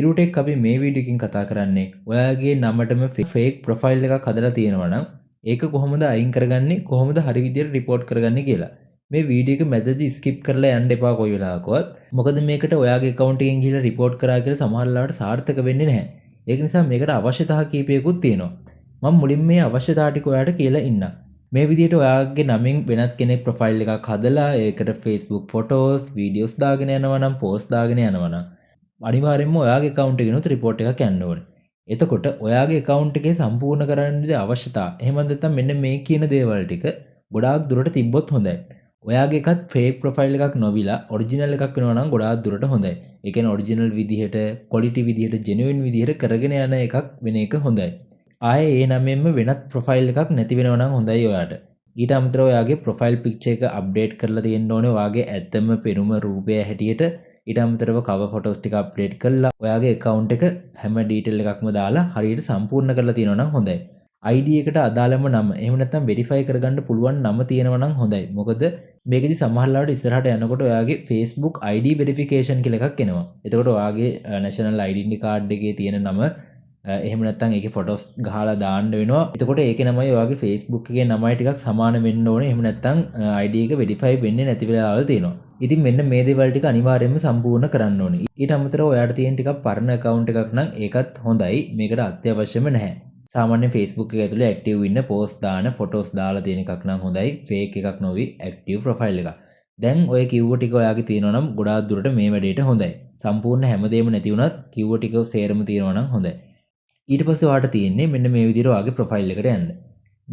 ඉරුටෙක් අපි මේ වීඩියෝ එකකින් කතා කරන්නේ ඔයාගේ නමටම ෆේක් ප්‍රොෆයිල් එකක් හදලා තියෙනවා නම් ඒක කොහොමද අයින් කරගන්නේ, කොහොමද හරි විදියට රිපෝට් කරගන්නේ කියලා. මේ වීඩියෝ එක මැදදී ස්කිප් කරලා යන්න එපා කොයි වෙලාවකවත්. මොකද මේකට ඔයාගේ account එකෙන් ගිහලා රිපෝට් කරා කියලා සමහර වෙලාවට සාර්ථක වෙන්නේ නැහැ. ඒක නිසා මේකට අවශ්‍යතාව කීපයකුත් තියෙනවා. මම මුලින්ම මේ අවශ්‍යතාව ටික ඔයාලට කියලා ඉන්නම්. මේ විදිහට ඔයාගේ නමින් වෙනත් කෙනෙක් ප්‍රොෆයිල් එකක් හදලා ඒකට Facebook ෆොටෝස්, වීඩියෝස් දාගෙන යනවා නම්, පෝස්ට් දාගෙන යනවා නම් අනිවාර්යෙන්ම ඔයාගේ account එකෙනුත් report එකක් යන්න ඕනේ. එතකොට ඔයාගේ account එකේ සම්පූර්ණ කරන්න අවශ්‍යතා. එහෙම නැත්නම් මෙන්න මේ කියන දේවල් ටික ගොඩාක් දුරට තිබ්බොත් හොඳයි. ඔයාගේ එකත් fake profile එකක් නොවිලා original එකක් වෙනවා නම් ගොඩාක් දුරට හොඳයි. ඒ කියන්නේ original විදිහට, quality විදිහට, genuine විදිහට කරගෙන යන එකක් වෙන එක හොඳයි. ආයේ ඒ නමෙන්ම වෙනත් profile එකක් නැති වෙනවා නම් හොඳයි ඔයාට. ඊට අමතරව ඔයාගේ profile picture එක update කරලා තියෙන්න ඕනේ ඔයාගේ ඇත්තම පෙනුම රූපය හැටියට. ඊට අමතරව cover photos ටික update කරලා ඔයාගේ account එක හැම detail එකක්ම දාලා හරියට සම්පූර්ණ කරලා තියෙනවා නම් හොඳයි. ID එකට අදාළම නම එහෙම නැත්නම් verify කරගන්න පුළුවන් නම තියෙනවා නම් හොඳයි. මොකද මේකෙදි සමහර ලාවට ඉස්සරහට යනකොට ඔයාගේ Facebook ID verification කියලා එකක් එනවා. එතකොට ඔයාගේ national identity card එකේ තියෙන නම එහෙම නැත්නම් ඒකේ ෆොටෝස් ගහලා දාන්න වෙනවා. එතකොට ඒකේ නමයි ඔයාගේ Facebook එකේ නමයි ටිකක් සමාන වෙන්න ඕනේ. එහෙම නැත්නම් ID එක verify වෙන්නේ නැති වෙලාවල් තියෙනවා. ඉතින් මෙන්න මේ දේවල් ටික අනිවාර්යයෙන්ම සම්පූර්ණ කරන්න ඕනේ. ඊට අමතරව ඔයාට තියෙන ටිකක් පරණ account එකක් නම් ඒකත් හොඳයි. මේකට අත්‍යවශ්‍යම නැහැ. සාමාන්‍ය Facebook එක ඇතුලේ active ඉන්න post දාන photos දාලා තියෙන එකක් නම් හොඳයි. fake එකක් නොවි active profile එකක්. දැන් ඔය කිව්ව ටික ඔයාගේ තියෙනවා නම් ගොඩාක් දුරට මේ වැඩේට හොඳයි. සම්පූර්ණ හැමදේම නැති වුණත් කිව්ව ටික සේරම තියෙනවා නම් හොඳයි. ඊට පස්සේ ඔයාට තියෙන්නේ මෙන්න මේ විදිහට ඔයාගේ ප්‍රොෆයිල් එකට යන්න.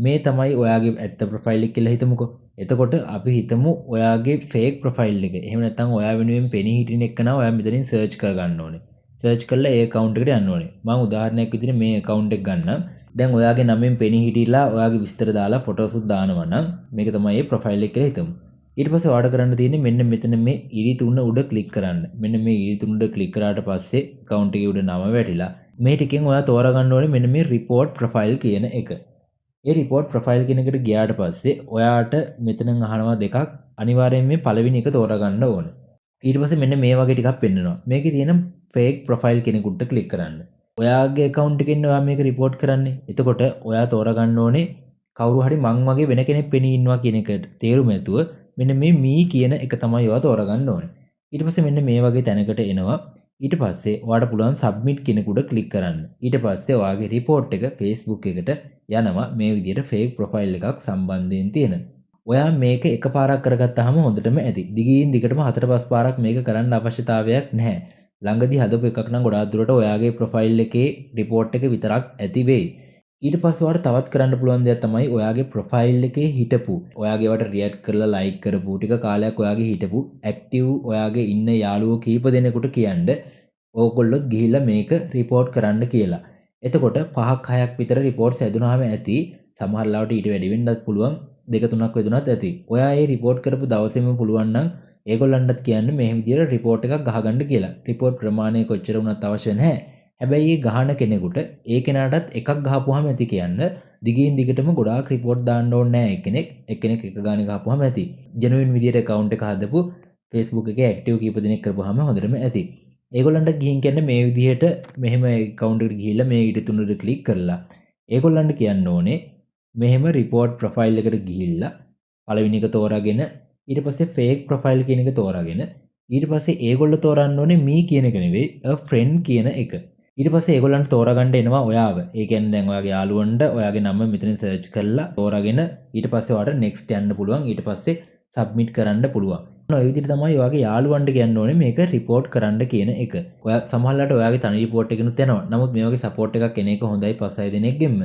මේ තමයි ඔයාගේ ඇත්ත ප්‍රොෆයිල් එක කියලා හිතමුකෝ. එතකොට අපි හිතමු ඔයාගේ ෆේක් ප්‍රොෆයිල් එක. එහෙම නැත්නම් ඔයා වෙනුවෙන් පෙනී හිටින එක නා ඔයා මෙතනින් සර්ච් කරගන්න ඕනේ. සර්ච් කරලා ඒ account එකට යන්න ඕනේ. මම උදාහරණයක් විදිහට මේ account එක ගන්නම්. දැන් ඔයාගේ නමෙන් පෙනී හිටිලා ඔයාගේ විස්තර දාලා ෆොටෝස් උත් දානවා නම් මේක තමයි ඒ ප්‍රොෆයිල් එක කියලා හිතමු. ඊට පස්සේ ඔයාට කරන්න තියෙන්නේ මෙන්න මෙතන මේ ඉරි තුන උඩ ක්ලික් කරන්න. මෙන්න මේ ඉරි තුන උඩ ක්ලික් කරාට පස්සේ account එකේ උඩ නම වැටිලා මේ ටිකෙන් ඔයා තෝරගන්න ඕනේ මෙන්න මේ report profile කියන එක. ඒ report profile කියන එකට ගියාට පස්සේ ඔයාට මෙතනින් අහනවා දෙකක්. අනිවාර්යෙන් මේ පළවෙනි එක තෝරගන්න ඕනේ. ඊට පස්සේ මෙන්න මේ වගේ ටිකක් පෙන්නනවා. මේකේ තියෙන fake profile කෙනෙකුට ක්ලික් කරන්න. ඔයාගේ account එකෙන් ඔයා මේක report කරන්නේ. එතකොට ඔයා තෝරගන්න ඕනේ කවුරු හරි මං වගේ වෙන කෙනෙක් පෙනී ඉන්නවා කියන එකට තේරුම ඇතුව මෙන්න මේ me කියන එක තමයි ඔයා තෝරගන්න ඕනේ. ඊට පස්සේ මෙන්න මේ වගේ තැනකට එනවා. ඊට පස්සේ ඔයාට පුළුවන් submit කෙනෙකුට ක්ලික් කරන්න. ඊට පස්සේ ඔයාගේ report එක Facebook එකට යනවා මේ විදිහට fake profile එකක් සම්බන්ධයෙන් තියෙන. ඔයා මේක එකපාරක් කරගත්තාම හොඳටම ඇති. දිගින් දිගටම 4-5 පාරක් මේක කරන්න අවශ්‍යතාවයක් නැහැ. ළඟදී හදපු එකක් නම් ගොඩාක් දුරට ඔයාගේ profile එකේ report එක විතරක් ඇති වෙයි. ඊට පස්සේ ඔයාලට තවත් කරන්න පුළුවන් දෙයක් තමයි ඔයාගේ ප්‍රොෆයිල් එකේ හිටපු ඔයාගේ වට රියැක්ට් කරලා ලයික් කරපු ටික කාලයක් ඔයාගේ හිටපු ඇක්ටිව් ඔයාගේ ඉන්න යාළුවෝ කීප දෙනෙකුට කියන්න ඕගොල්ලොත් ගිහිල්ලා මේක report කරන්න කියලා. එතකොට 5ක් 6ක් විතර reports හැදුනහම ඇති. සමහර ලාවට ඊට වැඩි වෙන්නත් පුළුවන්. 2-3ක් වෙදුනත් ඇති. ඔයා ඒ report කරපු දවසේම පුළුවන් නම් ඒගොල්ලන්ටත් කියන්න මේ විදිහට report එකක් ගහගන්න කියලා. report ප්‍රමාණය කොච්චර වුණත් අවශ්‍ය නැහැ. හැබැයි ඒ ගහන කෙනෙකුට ඒ කෙනාටත් එකක් ගහපුවාම ඇති කියන්න දිගින් දිගටම ගොඩාක් report දාන්න ඕනේ නැහැ එක්කෙනෙක් එක ගානේ ගහපුවාම ඇති. genuine විදියට account එක හදපු Facebook එකේ active කීප දෙනෙක් කරපුවාම හොඳටම ඇති. ඒගොල්ලන්ට ගිහින් කියන්නේ මේ විදිහට මෙහෙම account එකට ගිහිල්ලා මේ ඊට තුනට ක්ලික් කරලා ඒගොල්ලන්ට කියන්න ඕනේ මෙහෙම report profile එකට ගිහිල්ලා පළවෙනි එක තෝරාගෙන ඊට පස්සේ fake profile කියන එක තෝරාගෙන ඊට පස්සේ ඒගොල්ලෝ තෝරන්න ඕනේ me කියන එක නෙවෙයි a friend කියන එක. ඊට පස්සේ ඒගොල්ලන්ට තෝරගන්න එනවා ඔයාව. ඒ කියන්නේ දැන් ඔයාගේ යාළුවන්ට ඔයාගේ නම මෙතනින් සර්ච් කරලා තෝරාගෙන ඊට පස්සේ ඔයාට next යන්න පුළුවන්. ඊට පස්සේ submit කරන්න පුළුවන්. ඔය විදිහට තමයි ඔයාගේ යාළුවන්ට කියන්න ඕනේ මේක report කරන්න කියන එක. ඔයා සමහරවිට ඔයාගේ තනි report එකකිනුත් යනවා. නමුත් මේ වගේ support එකක් එන එක හොඳයි 5-6 දෙනෙක්ගෙම.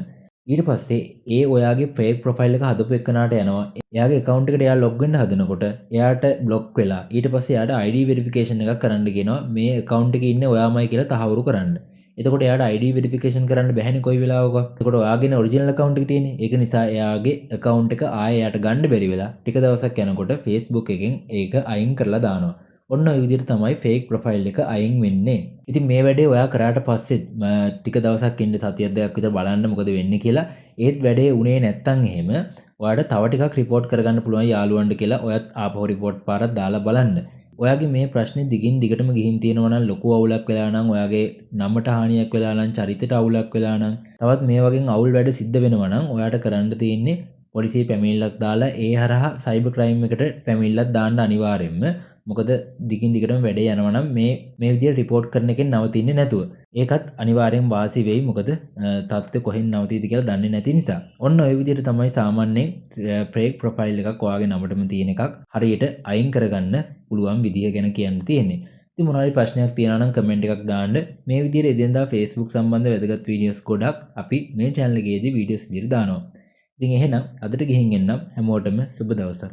ඊට පස්සේ ඒ ඔයාගේ fake profile එක හදපු එකනට යනවා. එයාගේ account එකට එයා log වෙන්න හදනකොට එයාට block වෙලා ඊට පස්සේ එයාට ID verification එකක් කරන්න කියනවා. මේ account එකේ ඉන්නේ ඔයාමයි කියලා තහවුරු කරන්න. එතකොට එයාට ID verification කරන්න බැහැනේ කොයි වෙලාවක. එතකොට ඔයාගේ original account එක තියෙන්නේ. ඒක නිසා එයාගේ account එක ආයෙ එයාට ගන්න බැරි වෙලා ටික දවසක් යනකොට Facebook එකෙන් ඒක අයින් කරලා දානවා. ඔන්න ඔය විදිහට තමයි fake profile එක අයින් වෙන්නේ. ඉතින් මේ වැඩේ ඔයා කරාට පස්සේ ටික දවසක් ඉන්න සතියක් දෙකක් විතර බලන්න මොකද වෙන්නේ කියලා. ඒත් වැඩේ උනේ නැත්තම් එහෙම ඔයාට තව ටිකක් report කරගන්න පුළුවන් යාළුවන්ට කියලා ඔයත් ආපහු report පාරක් දාලා බලන්න. ඔයාගේ මේ ප්‍රශ්නේ දිගින් දිගටම ගිහින් තියෙනවා නම් ලොකු අවුලක් වෙලා නම් ඔයාගේ නමට හානියක් වෙලා නම් චරිතයට අවුලක් වෙලා නම් තවත් මේ වගේ අවුල් වැඩ සිද්ධ වෙනවා නම් ඔයාට කරන්න තියෙන්නේ පොලිසිය පැමිණිල්ලක් දාලා ඒ හරහා සයිබර් ක්‍රයිම් එකට පැමිණිල්ලක් දාන්න අනිවාර්යෙන්ම. මොකද දිගින් දිගටම වැඩේ යනවා නම් මේ විදිහට රිපෝර්ට් කරන එකෙන් නවතින්නේ නැතුව. ඒකත් අනිවාර්යෙන් වාසි වෙයි. මොකද තත්ත්වය කොහෙන් නවතීද කියලා දන්නේ නැති නිසා. ඔන්න ඔය විදිහට තමයි සාමාන්‍යයෙන් ෆේක් ප්‍රොෆයිල් එකක් ඔයාගේ නමටම තියෙන එකක් හරියට අයින් කරගන්න පුළුවන් විදිහ ගැන කියන්න තියෙන්නේ. ඉතින් මොනවා හරි ප්‍රශ්නයක් තියෙනවා නම් කමෙන්ට් එකක් දාන්න. මේ විදිහට එදිනදා Facebook සම්බන්ධ වැදගත් වීඩියෝස් ගොඩක් අපි මේ channel එකේදී වීඩියෝස් විදිහට දානවා. ඉතින් එහෙනම් අදට ගිහින් එන්නම්. හැමෝටම සුබ දවසක්.